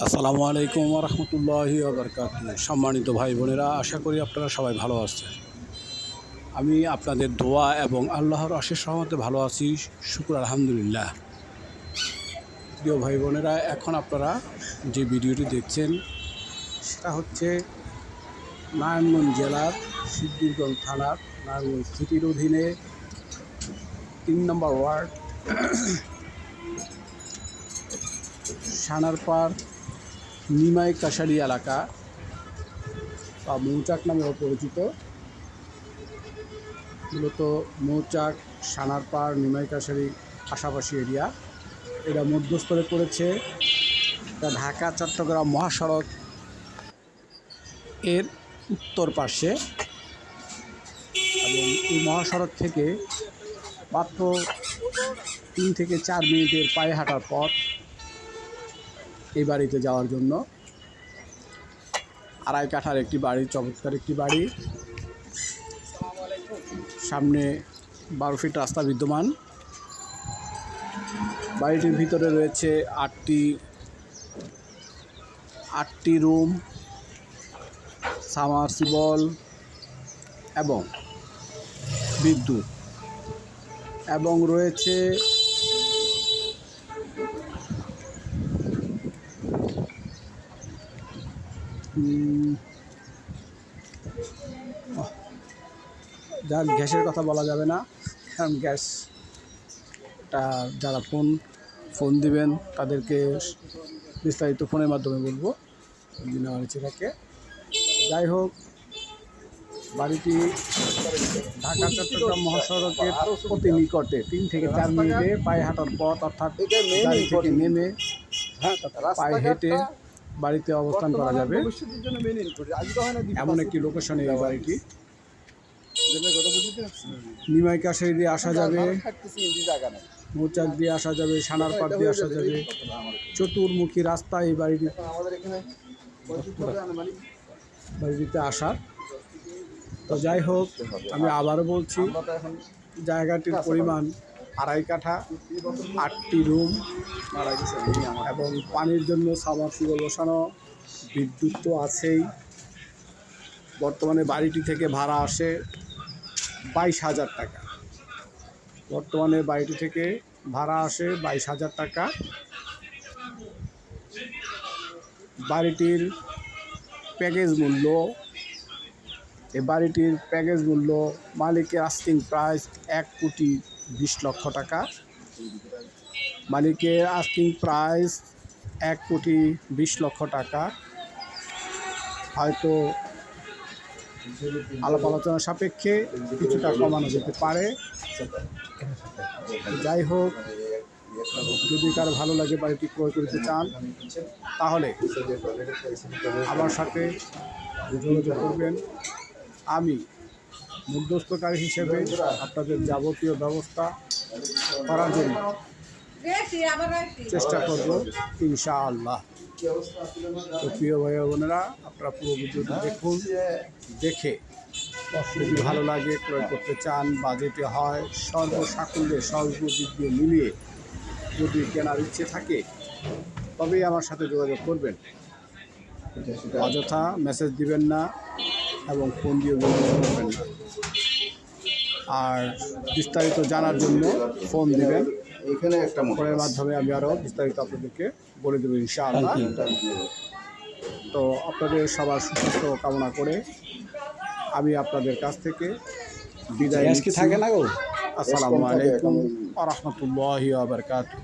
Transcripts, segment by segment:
আসসালামু আলাইকুম ওয়া রাহমাতুল্লাহি ওয়া বারাকাতুহু। সম্মানিত ভাই বোনেরা, আশা করি আপনারা সবাই ভালো আছেন। আমি আপনাদের দোয়া এবং আল্লাহর অশেষ রহমতে ভালো আছি, শুকর আলহামদুলিল্লাহ। প্রিয় ভাই বোনেরা, এখন আপনারা যে ভিডিওটি দেখছেন সেটা হচ্ছে নারায়ণগঞ্জ জেলার সিদ্ধিরগঞ্জ থানার নারায়ণগঞ্জ সিটির অধীনে ৩ নম্বর ওয়ার্ড সানারপাড় নিমাই কাশারি এলাকা বা মৌচাক নামেও পরিচিত। মূলত মৌচাক, সানারপাড়, নিমাই কাশারি পাশাপাশি এরিয়া। এটা মধ্যস্থলে পড়েছে। এটা ঢাকা চট্টগ্রাম মহাসড়ক এর উত্তর পাশে, এবং এই মহাসড়ক থেকে মাত্র 3 থেকে 4 মিনিটের পায়ে হাঁটার পথ এই বাড়িতে যাওয়ার জন্য। আড়াই কাঠার একটি বাড়ি, চমৎকার একটি বাড়ি। সামনে 12 ফিট রাস্তা বিদ্যমান। বাড়িটির ভিতরে রয়েছে 8টি রুম, সাবমার্সিবল এবং বিদ্যুৎ, এবং রয়েছে যার গ্যাসের কথা বলা যাবে না, কারণ গ্যাসটা যারা ফোন দিবেন তাদেরকে বিস্তারিত ফোনের মাধ্যমে বলবো নেওয়া হয়েছে তাকে। যাই হোক, বাড়িটি ঢাকা চট্টগ্রাম মহাসড়কের অতি নিকটে, 3 থেকে 4 মিনিটে পায়ে হাঁটার পথ, অর্থাৎ গাড়ি থেকে নেমে পায়ে হেঁটে বাড়িতে অবস্থান করা যাবে এমন একটি লোকেশনে এই বাড়িটি। নিমাই কাশারি দিয়ে আসা যাবে, মৌচাক দিয়ে আসা যাবে, সানারপাড় দিয়ে আসা যাবে, চতুর্মুখী রাস্তা এই বাড়িটিতে আসার। তো যাই হোক, আমি আবারও বলছি, জায়গাটির পরিমাণ 2.5 কাঠা, 8টি রুম এবং পানির জন্য সাবমার্সিবল বসানো, বিদ্যুৎ তো আছেই। বর্তমানে বাড়িটি থেকে ভাড়া আসে 22,000 টাকা। বর্তমানে বাড়িটি থেকে ভাড়া আসে 22,000 টাকা। বাড়িটির প্যাকেজ মূল্য, এই বাড়িটির প্যাকেজ মূল্য মালিকের আস্কিং প্রাইস 1,20,00,000 টাকা। মালিকের আস্কিং প্রাইস 1,20,00,000 টাকা। হয়তো আলাপ আলোচনা সাপেক্ষে কিছুটা কমানো যেতে পারে। যাই হোক, যদি কারো ভালো লাগে বাড়িটি ক্রয় করতে চান, তাহলে আমার সাথে যোগাযোগ করবেন। আমি মধ্যস্থকারী হিসেবে আপনাদের যাবতীয় ব্যবস্থা করার জন্য চেষ্টা করব ইনশাআল্লাহ। তো প্রিয় ভাই বোনেরা, আপনারা পুরো ভিডিওটি দেখুন। দেখে যদি ভালো লাগে, ক্রয় করতে চান, বাজেটে হয়, সর্বসাকুল্যে সর্বদিক দিয়ে মিলিয়ে যদি কেনার ইচ্ছে থাকে, তবেই আমার সাথে যোগাযোগ করবেন। অযথা মেসেজ দিবেন না এবং ফোন দিয়ে করবেন না। আর বিস্তারিত জানার জন্য ফোন দিবেন, এখানে একটা ফোনের মাধ্যমে আমি আরও বিস্তারিত আপনাদেরকে বলে দেবো ইনশাআল্লাহ। তো আপনাদের সবার সুস্বাস্থ্য কামনা করে আমি আপনাদের কাছ থেকে বিদায় নিচ্ছি। থাকে না গো। আসসালামু আলাইকুম ওয়া রাহমাতুল্লাহি ওয়া বারাকাতুহু।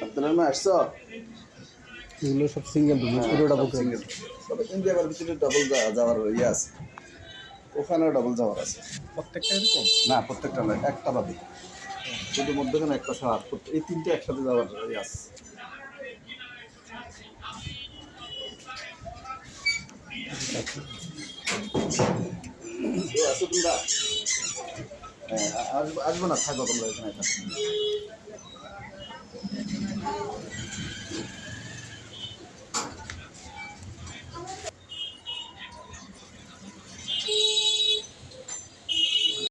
আপনার মা আসছো? এগুলো সব সিঙ্গেল রুম, পুরোটা সিঙ্গেল। তবে কিন্তু এবার ভিতরে ডাবল যাওয়ার ইয়ে আছে, ওখানেও ডাবল যাওয়ার আছে। প্রত্যেকটা এরকম না, প্রত্যেকটা নয়, একটা বাদে, শুধু মধ্যখানে একটা সার, এই 3টে একসাথে যাওয়ার ইয়ে আছে। আসো তোমরা? হ্যাঁ, আসবো না, থাকো তোমরা এখানে।